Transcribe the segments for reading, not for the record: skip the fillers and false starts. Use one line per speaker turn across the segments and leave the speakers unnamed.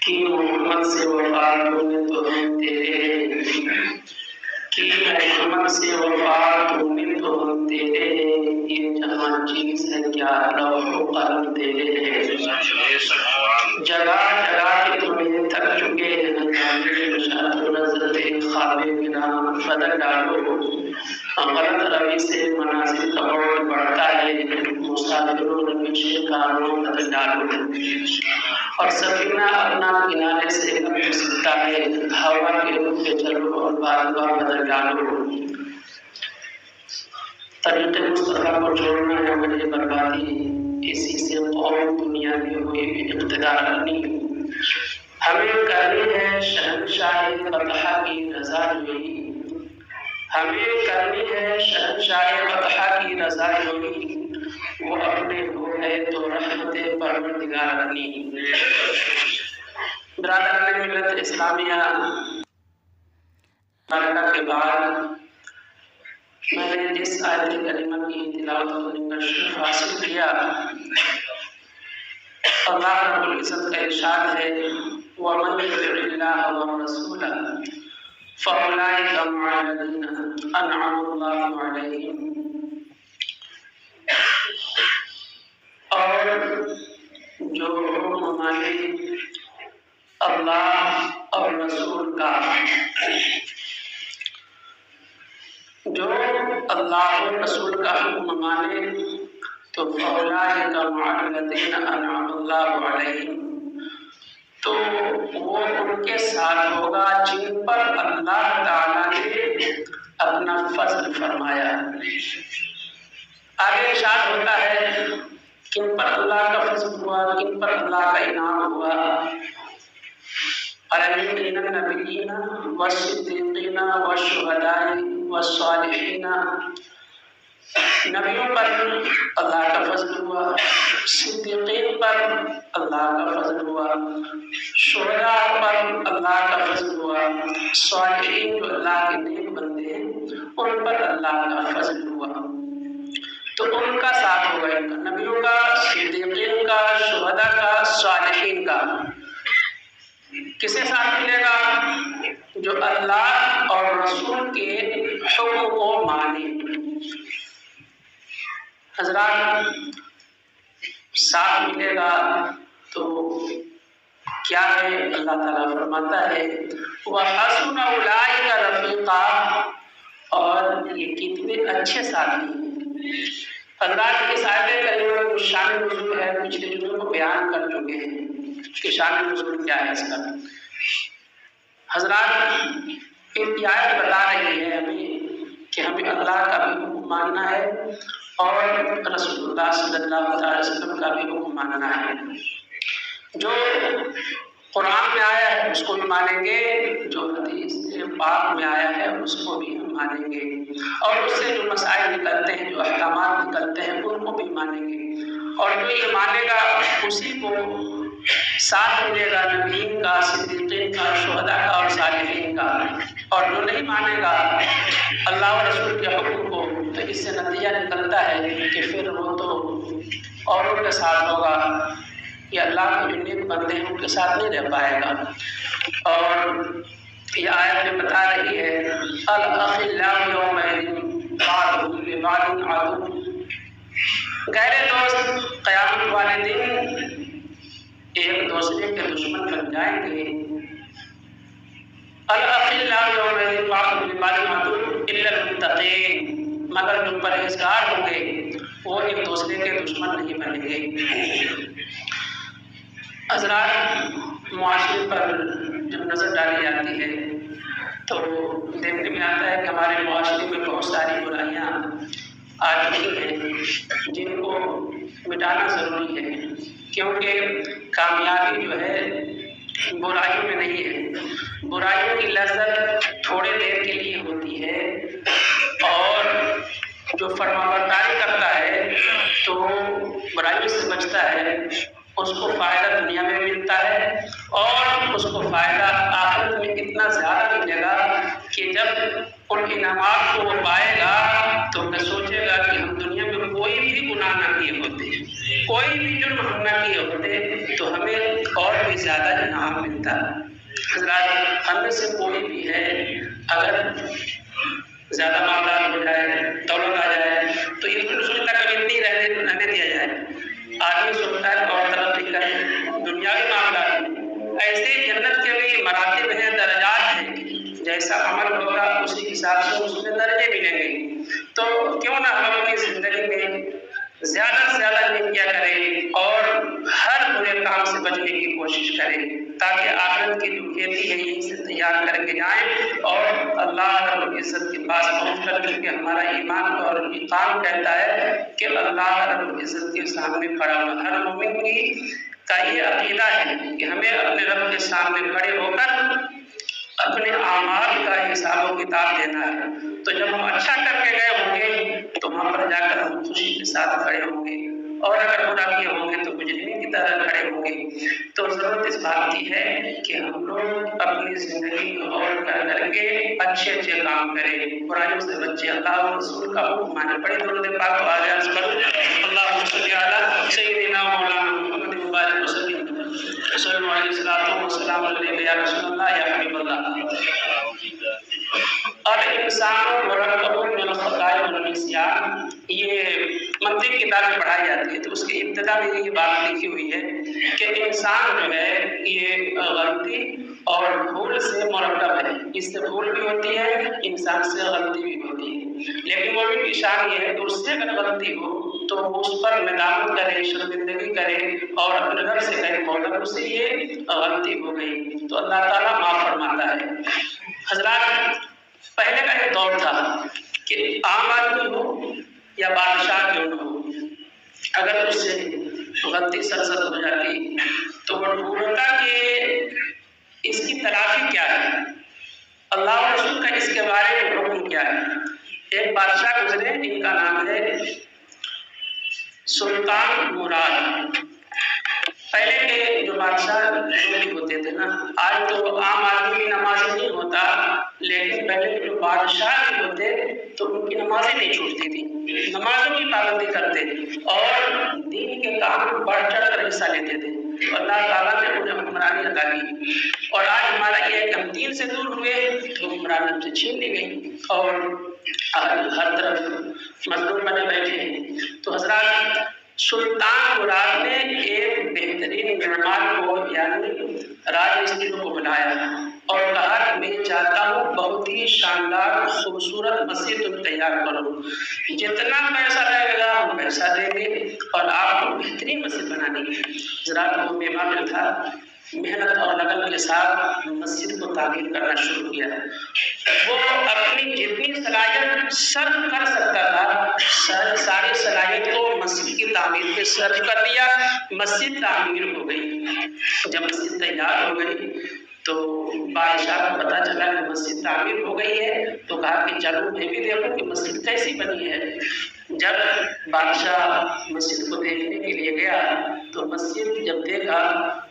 کہ محمد سے وفا تمہیں تو ہم تیرے، کہ محمد سے وفا تمہیں تو ہم تیرے، یہ جہاں چیز ہے کیا لوح و قلم تیرے ہیں، جگہ جگہ کے تمہیں تھک چکے ہیں نشاط و نظرت خواب بنا بدل ڈالو، غلط روی سے منازل کا بوجھ بڑھتا ہے، مسافروں روش کاروں بدل ڈالو، اور سفینہ اپنا کنارے سے کب سکتا ہے، ہوا کے رخ پہ چلو اور بادواں بدل ڈالو، طریق مصطفیٰ کو چھوڑنا ہے مجھے بربادی، اسی سے قوم دنیا میں ہوئی بھی اقتدار کرنی، ہمیں کرنی ہے شہنشاہ بطحہ کی رضا جوئی، ہمیں کرنی ہے شہنشاہ بطحہ کی رضا جوئی، وہ اپنے ہو ہے تو رحمت پروردگار کرنی۔ برادران ملت اسلامیہ، مبارکہ کے بعد میں نے جس آیت کریمہ کی تلاوت کرنے کا شرف حاصل کیا، اللہ رب العزت کا ارشاد ہے وَمَن يُطِعِ اللَّهَ وَرَسُولَهُ فَأُولَٰئِكَ مَعَ الَّذِينَ أَنْعَمَ اللَّهُ عَلَيْهِمْ، اور جو حکم مانے اللہ اور رسول کا، جو اللہ اور رسول کا حکم مانے تو فَأُولَٰئِكَ مَعَ الَّذِينَ أَنْعَمَ اللَّهُ عَلَيْهِمْ، تو وہ ان کے ساتھ ہوگا جن پر اللہ تعالیٰ نے اپنا فضل فرمایا۔ آگے ارشاد ہوتا ہے کن پر اللہ کا فضل ہوا، کن پر اللہ کا انعام ہوا، الَّذِينَ النَّبِيِّينَ وَالصِّدِّيقِينَ وَالشُّهَدَاءِ وَالصَّالِحِينَ، نبیوں پر اللہ کا فضل ہوا، صدیقین پر اللہ کا فضل ہوا، شہداء پر اللہ کا فضل ہوا، صالحین جو اللہ کے نیک بندے ہیں ان پر اللہ کا فضل ہوا، تو ان کا ساتھ ہوگا، ان کا نبیوں کا، صدیقین کا، شہداء کا، صالحین کا۔ کسے ساتھ ملے گا؟ جو اللہ اور رسول کے حکم کو مانے۔ حضرات ساتھ ملے گا تو کیا ہے؟ اللہ تعالیٰ فرماتا ہے وَحَسُنَ أُولَٰئِكَ رَفِيقًا، اور یہ کتنے اچھے ساتھی ہیں۔ حضرات اس آیت کریمہ میں شان نزول ہے، پچھلے جملوں کو بیان کر چکے ہیں کہ شان نزول کیا ہے اس کا۔ حضرات یہ آیت بتا رہی ہے ہمیں کہ ہمیں اللہ کا بھی حکم ماننا ہے اور رسول اللہ صلی اللہ علیہ وسلم کا بھی حکم ماننا ہے۔ جو قرآن میں آیا ہے اس کو بھی مانیں گے، جو حدیث پاک میں آیا ہے اس کو بھی ہم مانیں گے، اور اس سے جو مسائل نکلتے ہیں، جو احکامات نکلتے ہیں ان کو بھی مانیں گے، اور جو یہ مانے گا اسی کو ساتھ ملے گا نبیین کا، صدیقین کا، شہداء کا اور صالحین کا، اور جو نہیں مانے گا اللہ اور رسول کے حکم کو تو اس سے نتیجہ نکلتا ہے کہ پھر وہ تو اوروں کے ساتھ ہوگا، یہ اللہ کے جو نیک بندے ہیں ان کے ساتھ نہیں رہ پائے گا۔ اور یہ آیت میں بتا رہی ہے الأخلاء يومئذ بعضهم لبعض عدو، گہرے دوست قیامت والے دن ایک دوسرے کے دشمن بن جائیں گے۔ الأخلاء يومئذ بعضهم لبعض عدو إلا المتقين، مگر جو پرہیزگار ہوں گے وہ ایک دوسرے کے دشمن نہیں بنیں گے۔ حضرات معاشرے پر جب نظر ڈالی جاتی ہے تو دیکھنے میں آتا ہے کہ ہمارے معاشرے میں بہت ساری برائیاں آ چکی ہیں جن کو مٹانا ضروری ہے، کیونکہ کامیابی جو ہے برائیوں میں نہیں ہے۔ برائیوں کی لذت تھوڑے دیر کے لیے ہوتی ہے، اور جو فرمانبرداری کرتا ہے تو برائیوں سے بچتا ہے، اس کو فائدہ دنیا میں ملتا ہے اور اس کو فائدہ آخرت میں اتنا زیادہ ملے گا کہ جب ان انعامات کو وہ پائے گا تو وہ سوچے گا کہ ہم دنیا میں کوئی بھی گناہ نہ کیے ہوتے، کوئی بھی جرم ہم نہ کیے ہوتے تو ہمیں اور بھی زیادہ انعام ملتا۔ حضرات ہم میں سے کوئی بھی ہے اگر زیادہ معاملات ہو جائے، دولت آ جائے تو یہ تو سوچتا کبھی نہیں رہنے دیا جائے، آدمی سوچتا ہے اور ترقی کرے دنیاوی معاملات میں۔ ایسے جنت کے بھی مراتب ہیں، درجات ہیں، جیسا عمل ہوگا اسی حساب سے اس میں درجے ملیں گے۔ تو کیوں نہ ہم اپنی زندگی میں زیادہ سے زیادہ نیکیاں کریں اور ہر برے کام سے بچنے کی کوشش کریں تاکہ آخرت کی جو کھیتی ہے یہیں سے تیار کر کے جائیں اور اللہ رب العزت کے پاس پہنچ کر کیونکہ ہمارا ایمان اور ایقان کہتا ہے کہ اللہ رب العزت کے سامنے کھڑا ہوا ہر مومن کا یہ عقیدہ ہے کہ ہمیں اپنے رب کے سامنے کھڑے ہو کر اپنے اعمال کا حساب و کتاب دینا ہے۔ تو جب ہم اچھا کر کے گئے ہوں گے تو وہاں پر جا کر ہم خوشی کے ساتھ کھڑے ہوں گے، اور اگر برا کیے ہوں گے تو مجرمین کی طرح کھڑے ہوں گے۔ تو ضرورت اس بات کی ہے کہ ہم لوگ اپنی زندگی کو اور کر کے اچھے اچھے کام کریں، برائیوں سے بچے، اللہ اور رسول کا حکم مانے۔ بڑے درود پاک کو آگے عرض کروں، اللہم صلی علی سیدنا مولانا محمد مبارک وسلم صلی اللہ علیہ وسلم وسلام علیہ یا رسول اللہ یا حبیب اللہ۔ اور انسان مرکب من الخطایا والنسیان، یہ منطق کتاب میں پڑھائی جاتی ہے تو اس کی ابتدا میں یہ بات لکھی ہوئی ہے کہ انسان جو ہے یہ غلطی اور بھول سے مرکب ہے، اس سے بھول بھی ہوتی ہے، انسان سے غلطی بھی ہوتی ہے، لیکن مومن کی شان یہ ہے کہ اس سے اگر غلطی ہو تو اس پر ندامت کرے، شرمندگی کرے اور اپنے رب سے کہے مولا مجھ سے یہ غلطی ہو گئی، تو اللہ تعالیٰ معاف فرماتا ہے۔ حضرات پہلے کا یہ دور تھا کہ عام آدمی ہو یا بادشاہ کیوں نہ ہو، اگر اس سے غلطی سرزد ہو جاتی تو وہ ڈھونڈتا کہ اس کی تلافی کیا ہے، اللہ و رسول کا اس کے بارے میں حکم کیا ہے۔ ایک بادشاہ گزرے، ان کا نام ہے سلطان مراد۔ پہلے کے جو بادشاہ ہوتے تھے نا، آج تو عام آدمی بھی نمازی نہیں ہوتا، لیکن پہلے کے جو بادشاہ بھی ہوتے تو ان کی نمازیں نہیں چھوٹتی تھی، نمازوں کی پابندی کرتے اور دین کے کام میں بڑھ چڑھ کر حصہ لیتے تھے، تو اللہ تعالیٰ نے انہیں حکمرانی عطا کی۔ اور آج ہمارا یہ ہے کہ ہم دین سے دور ہوئے تو حکمرانی ہم سے چھین لی گئی اور ہر طرف مظلوم بنے بیٹھے ہیں۔ تو حضرات سلطان مراد نے ایک بہترین معمار کو یعنی راج مستری کو بلایا اور کہا کہ میں چاہتا ہوں بہت ہی شاندار خوبصورت مسجد تم تیار کرو، جتنا پیسہ لگے گا ہم پیسہ دیں گے اور آپ کو بہترین مسجد بنانی ہے۔ حضرات وہ معمار تھا، محنت اور لگن کے ساتھ مسجد کو تعمیر کرنا شروع کیا۔ وہ اپنی جتنی صلاحیت صرف کر سکتا تھا ساری صلاحیت کو مسجد کی تعمیر پہ صرف کر دیا، مسجد تعمیر ہو گئی۔ جب مسجد تیار ہو گئی تو بادشاہ کو پتہ چلا کہ مسجد تعمیر ہو گئی ہے تو کہا کہ چلو میں بھی دیکھوں کہ مسجد کیسی بنی ہے۔ جب بادشاہ مسجد کو دیکھنے کے لیے گیا تو مسجد جب دیکھا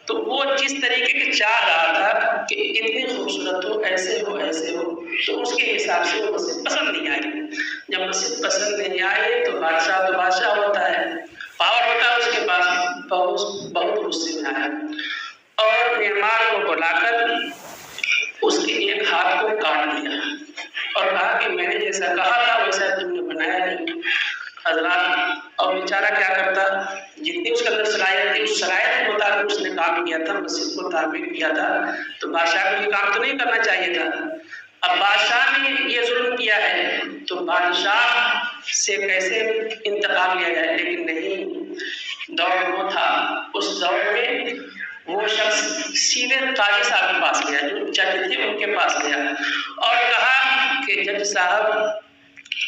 تو وہ جس طریقے کے چاہ رہا تھا کہ اتنی خوبصورت ہو، ایسے ہو ایسے ہو، تو اس کے حساب سے وہ مسجد پسند نہیں آئی۔ جب مسجد پسند نہیں آئی تو بادشاہ ہوتا ہے، پاور ہوتا ہے اس کے پاس، بہت غصے میں آیا اور معمار کو بلا کر اس کے ایک ہاتھ کو کاٹ دیا اور کہا کہ میں نے جیسا کہا تھا ویسا تم نے بنایا نہیں۔ حضرات اور بیچارہ کیا کرتا، جتنی اس کے اندر صلاحیت تھی اس صلاحیت کے مطابق اس نے کام کیا تھا، مسجد کو تعمیر کیا تھا، تو بادشاہ کو یہ کام تو نہیں کرنا چاہیے تھا۔ اب بادشاہ نے یہ ظلم کیا ہے تو بادشاہ سے کیسے انتقام لیا جائے، لیکن نہیں، دور وہ تھا، اس دور میں وہ شخص سیدھے قاضی صاحب کے پاس گیا، جو جج تھے ان کے پاس گیا اور کہا کہ جج صاحب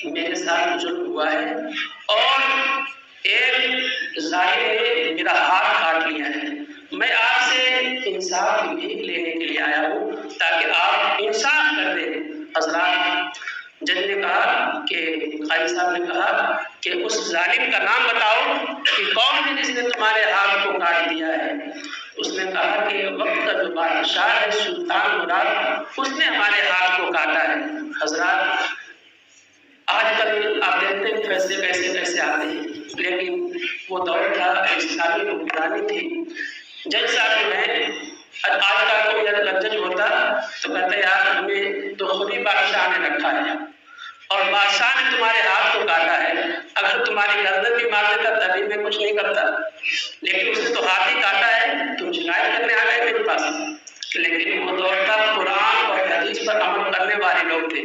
میرے ساتھ ظلم ہوا ہے اور ایک ظالم نے میرا ہاتھ کاٹ لیا ہے، میں آپ سے انصاف کی بھیک لینے کے لیے آیا ہوں تاکہ آپ انصاف کر دیں۔ حضرات جج نے کہا کہ قاضی صاحب نے کہا کہ اس ظالم کا نام بتاؤ کہ کون ہے جس نے تمہارے ہاتھ کو کاٹ دیا ہے۔ اس نے کہا کہ وقت کا جو بادشاہ ہے سلطان مراد، اس نے ہمارے ہاتھ کو کاٹا ہے۔ حضرات آج کل آپ دیکھتے ہیں فیصلے کیسے آتے ہیں، لیکن وہ دور تھا اسلامی حکمرانی تھی۔ جج صاحب جو ہے آج کا کوئی جج ہوتا تو کہتا ہے یار ہمیں تو خود ہی بادشاہ نے رکھا ہے اور بادشاہ نے تمہارے ہاتھ کو کاٹا ہے، اگر تمہاری گردن بھی مار دیتا تبھی میں کچھ نہیں کرتا، لیکن اس نے تو ہاتھ ہی کاٹا ہے، تم شکایت کرنے آ گئے میرے پاس۔ لیکن وہ دور تھا قرآن اور حدیث پر عمل کرنے والے لوگ تھے۔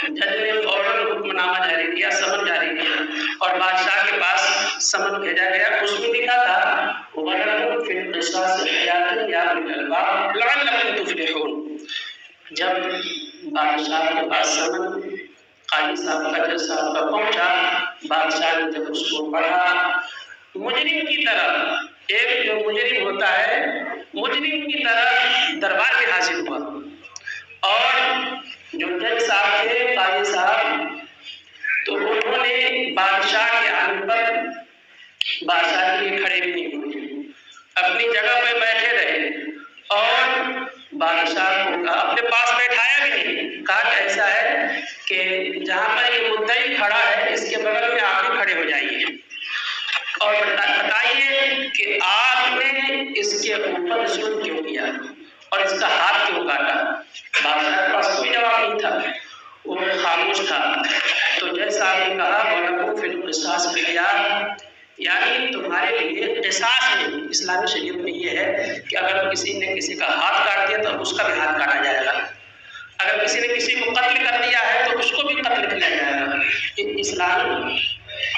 جج نے فوراً حکم نامہ جاری کیا، سمن جاری کیا اور بادشاہ کے پاس سمن بھیجا گیا۔ اس میں لکھا تھا وَلَكُمْ فِي الْقِصَاصِ حَيَاةٌ يَا أُولِي الْأَلْبَابِ لَعَلَّكُمْ تُفْلِحُونَ۔ جب بادشاہ کے پاس سمن قاضی صاحب کا جج صاحب کا پہنچا، بادشاہ نے جب اس کو پڑھا، مجرم کی طرح، ایک جو مجرم ہوتا ہے مجرم کی طرح دربار میں حاضر ہوا، اور جو جج صاحب تھے قاضی صاحب، تو انہوں نے بادشاہ کے آنے پر بادشاہ کے لیے کھڑے بھی نہیں ہوئے، اپنی جگہ پہ بیٹھے رہے اور بادشاہ کو کہا، اپنے پاس بیٹھایا بھی نہیں، کہا کہ ایسا ہے کہ جہاں پر یہ مدعی کھڑا ہے اس کے بغل میں آپ بھی کھڑے ہو جائیے اور بتائیے کہ آپ نے اس کے اوپر ظلم کیوں کیا اور اس کا ہاتھ کیوں کاٹا۔ بادشاہ کے پاس کوئی جواب نہیں تھا، وہ خاموش تھا۔ تو جیسا آپ نے کہا وَلَكُمْ فِي الْقِصَاصِ حَيَاةٌ، یعنی تمہارے لیے قصاص میں اسلامی شریعت میں یہ ہے کہ اگر کسی نے کسی کا ہاتھ کاٹ دیا تو اس کا بھی ہاتھ کاٹا جائے گا، اگر کسی نے کسی کو قتل کر دیا ہے تو اس کو بھی قتل کیا جائے گا۔ اسلامی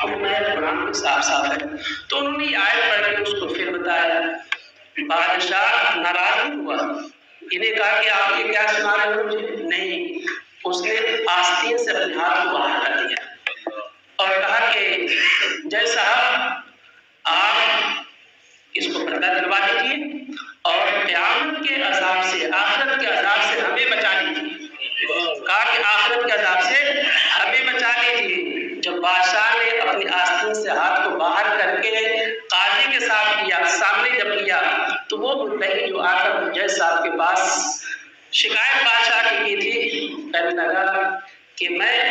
حکم ہے، قرآن میں صاف صاف ہے۔ تو انہوں نے یہ آیت پڑھ کے اس کو پھر بتایا، بادشاہ ناراض نہیں ہوا، انہیں کہا کہ آپ یہ کیا سنا رہے ہو مجھے، نہیں، اس نے آستین سے اپنے ہاتھ کو باہر کر دیا اور کہا کہ جج صاحب آپ اس کو پردہ دلوا دیجیے اور قیامت کے عذاب سے، آخرت کے عذاب سے ہمیں بچا لیجیے۔ کہا کہ آخرت کے عذاب سے ہمیں بچا لیجیے۔ جب بادشاہ نے اپنی آستین سے ہاتھ کو باہر کر کے قاضی کے ساتھ کیا، سامنے جب کیا، تو وہ مدعی جو آ کر جج صاحب کے پاس شکایت بادشاہ کی تھی، کہنے لگا کہ میں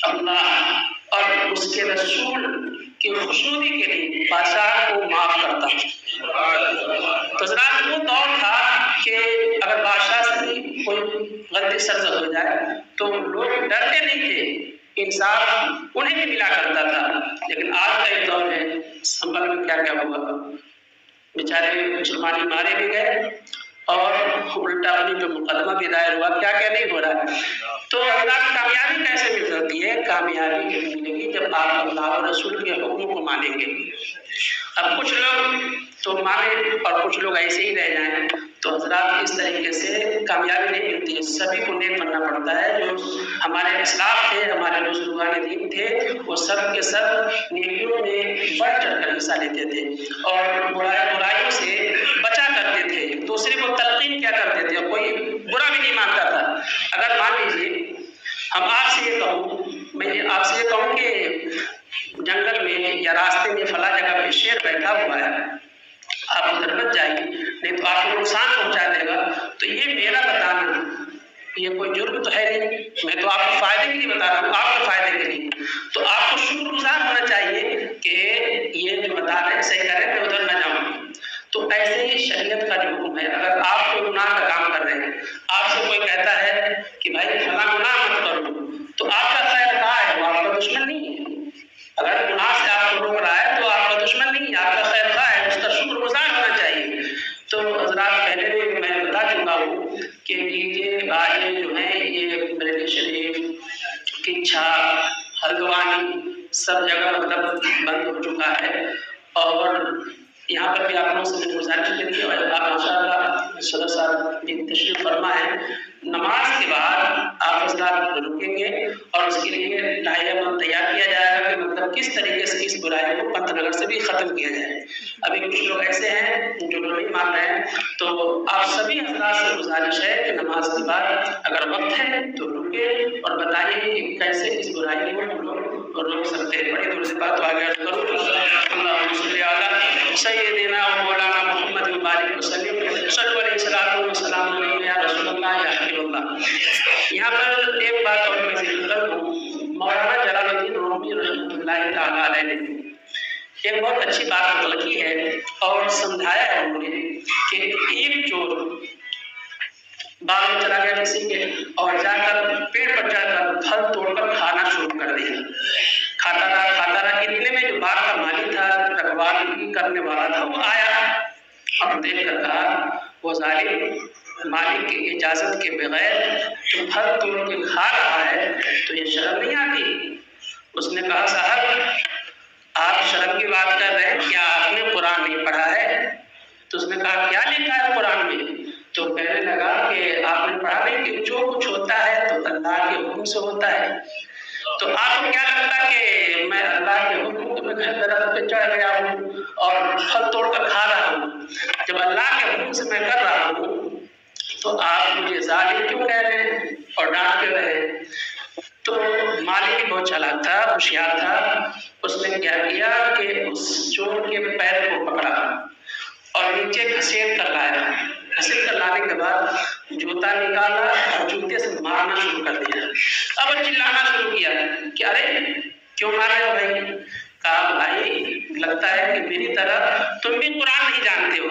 اللہ اور اس کے رسول کی خوشنودی کے لیے بادشاہ کو معاف کرتا ہوں۔ تو جناب وہ دور تھا کہ اگر بادشاہ سے بھی کوئی غلطی سرزد ہو جائے تو لوگ ڈرتے نہیں تھے، انصاف انہیں بھی ملا کرتا تھا۔ لیکن آج کا ایک دور ہے، سنبھل میں کیا کیا ہوا، بیچارے مسلمان مارے بھی گئے اور الٹا انہیں جو مقدمہ بھی دائر ہوا، کیا کیا نہیں ہو رہا ہے۔ تو اللہ کی کامیابی کیسے مل سکتی ہے؟ کامیابی جب ملے گی جب آپ اللہ اور رسول کے حکم کو مانیں گے۔ اب کچھ لوگ تو مانیں اور کچھ لوگ ایسے ہی رہ جائیں، تو حضرات اس طریقے سے کامیابی نہیں ملتی ہے۔ سبھی کو نیک بننا پڑتا ہے۔ جو ہمارے اسلاف تھے، ہمارے بزرگان دین تھے، وہ سب کے سب نیکیوں میں بڑھ چڑھ کر حصہ لیتے تھے اور برائیوں سے بچا کرتے تھے، دوسرے کو تلقین کیا کرتے تھے، کوئی برا بھی نہیں مانتا تھا۔ اگر مان لیجیے ہم آپ سے یہ کہوں، میں آپ سے یہ کہوں کہ جنگل میں یا راستے میں فلاں جگہ پہ شیر بیٹھا ہوا ہے، آپ ادھر بچ جائیے نہیں تو آپ کو نقصان پہنچا دے گا، تو یہ میرا بتانا یہ کوئی جرم تو ہے نہیں، میں تو آپ کو فائدے کے لیے بتا رہا ہوں، آپ کے فائدے کے لیے۔ تو آپ کو شکر گزار ہونا چاہیے کہ یہ جو بتا رہے ہیں صحیح کر رہے ہیں، میں ادھر نہ جاؤں۔ تو ایسے ہی شریعت کا جو حکم ہے، اگر آپ کوئی گناہ کا کام کر رہے ہیں، آپ سے کوئی کہتا ہے کہ بھائی فلاں گناہ مت کرو، تو آپ کا خیر خواہ ہے، وہ آپ کا دشمن نہیں ہے۔ اگر گناہ سے آپ کو روک رہا ہے تو آپ کا دشمن نہیں ہے، آپ کا خیر خواہ ہے، اس کا شکر گزار ہونا چاہیے۔ تو حضرات پہلے بھی میں بتا چکا ہوں کہ یہ باتیں جو ہیں یہ بریلی شریف، کچھا، ہلدوانی سب جگہ مطلب بند ہو چکا ہے، اور یہاں پر بھی آپ لوگوں سے گزارش کی تھی، اور آپ ماشاء اللہ صدر صاحب بھی تشریف فرما ہے، نماز کے بعد آپ حضرات رکیں گے اور اس کے لیے لائحہ عمل تیار کیا جائے گا کہ مطلب کس طریقے سے اس برائی کو پنت نگر سے بھی ختم کیا جائے۔ ابھی کچھ لوگ ایسے ہیں جو نہیں مان رہے ہیں، تو آپ سبھی حضرات سے گزارش ہے کہ نماز کے بعد اگر وقت ہے تو رکے اور بتائیے کہ کیسے اس برائی کو ہم لوگ روک سکتے ہیں۔ بڑی دور سے بات آگے کروں، اللہم صلی علی سیدنا و مولانا محمد مبارک وسلم، صلو علیہ الصلوۃ والسلام علیہ یا رسول اللہ یا حبیب اللہ۔ یہاں پر ایک بات اور میں ذکر کر دوں، مولانا جلال الدین رومی رحمۃ اللہ تعالیٰ علیہ نے ایک بہت اچھی بات لکھی ہے اور سمجھایا ہے انہوں نے کہ ایک چور باغ میں چلا گیا کسی کے اور جا کر پیڑ پر چڑھ کر پھل توڑ کر کھانا شروع کر دیا. کھاتا رہا اتنے میں جو باغ کا مالک تھا، رکھوالی کرنے والا تھا، وہ آیا اور دیکھ کر کہا وہ ظالم مالک کی اجازت کے بغیر جو پھل توڑ کے کھا رہا ہے تو یہ شرم نہیں آتی؟ اس نے کہا صاحب آپ شرم کی بات کر رہے ہیں، کیا آپ نے قرآن نہیں پڑھا ہے؟ تو اس نے کہا کیا لکھا ہے قرآن میں؟ تو کہنے لگا کہ آپ نے پڑھا نہیں کہ جو کچھ ہوتا ہے تو اللہ کے حکم سے ہوتا ہے. تو آپ کو کیا لگتا کہ میں اللہ کے حکم کے بغیر درخت پہ چڑھ گیا ہوں اور پھل توڑ کر کھا رہا ہوں؟ جب اللہ کے حکم سے میں کر رہا ہوں تو آپ مجھے ظالم کیوں کہہ رہے ہیں اور ڈانٹ رہے ہیں؟ تو مالک بہت چالاک تھا، ہوشیار تھا. اس نے کیا کیا کہ اس چور کے پیر کو پکڑا اور نیچے گھسیٹ کر لایا. گھسیٹ کر لانے کے بعد جوتا نکالا اور جوتے سے مارنا شروع کر دیا. اب چلانا شروع کیا کہ ارے کیوں مار رہے ہو بھائی؟ کہا بھائی لگتا ہے کہ میری طرح تم بھی قرآن نہیں جانتے ہو،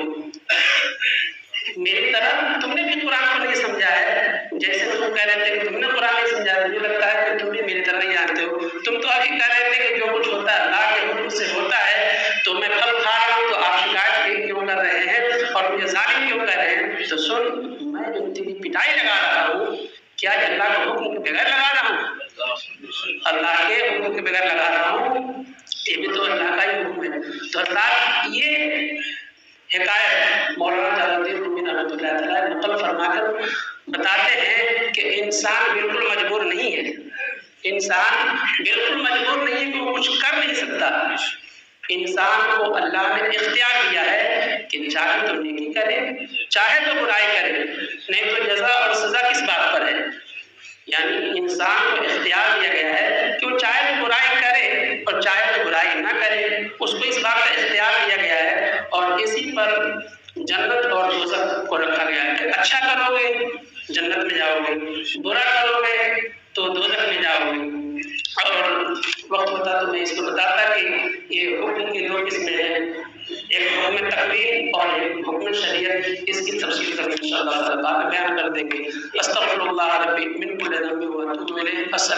میری طرح تم نے بھی قرآن کو نہیں سمجھا ہے. جیسے تم کہہ رہے تھے کہ تم نے قرآن نہیں سمجھا، مجھے لگتا ہے کہ تم بھی میری طرح نہیں جانتے ہو. تم تو ابھی کہہ رہے تھے کہ جو کچھ ہوتا ہے اللہ کے حکم سے ہوتا ہے، تو میں پھل کھا رہا ہوں تو آپ شکایت کیوں کر رہے ہیں اور مجھے ظالم کیوں کہہ رہے ہیں؟ تو سن، میں جو تیری پٹائی لگا رہا ہوں کیا یہ اللہ کے حکم کے بغیر لگا رہا ہوں؟ اللہ کے حکم کے بغیر لگا رہا ہوں، یہ بھی تو اللہ کا ہی حکم ہے. تو اللہ یہ حکایت مولانا جلال الدین رومی رحمۃ اللہ تعالیٰ نقل فرما کر بتاتے ہیں کہ انسان بالکل مجبور نہیں ہے. انسان بالکل مجبور نہیں ہے کہ وہ کچھ کر نہیں سکتا. انسان کو اللہ نے اختیار دیا ہے کہ چاہے تو نیکی کرے چاہے تو برائی کرے، نہیں تو جزا اور سزا کس بات پر ہے؟ یعنی انسان کو اختیار دیا گیا ہے کہ وہ چاہے تو برائی کرے اور چاہے تو برائی نہ کرے. اس کو اس بات کا اختیار دیا گیا ہے اور اسی پر جنت اور دوزخ کو رکھا گیا ہے کہ اچھا کرو گے جنت میں جاؤ گے، برا کرو گے تو دوزخ میں جاؤ گے. اور وقت ہوتا تو میں اس کو بتاتا کہ یہ حکم کے دو قسمیں ہیں، ایک حکم تقویم اور ایک حکم شریعت. اس کی تفصیل کر انشاءاللہ تعالی بیان کر دیں گے. استغفر اللہ ربی من کل ذنب و اتوب الیہ. السلام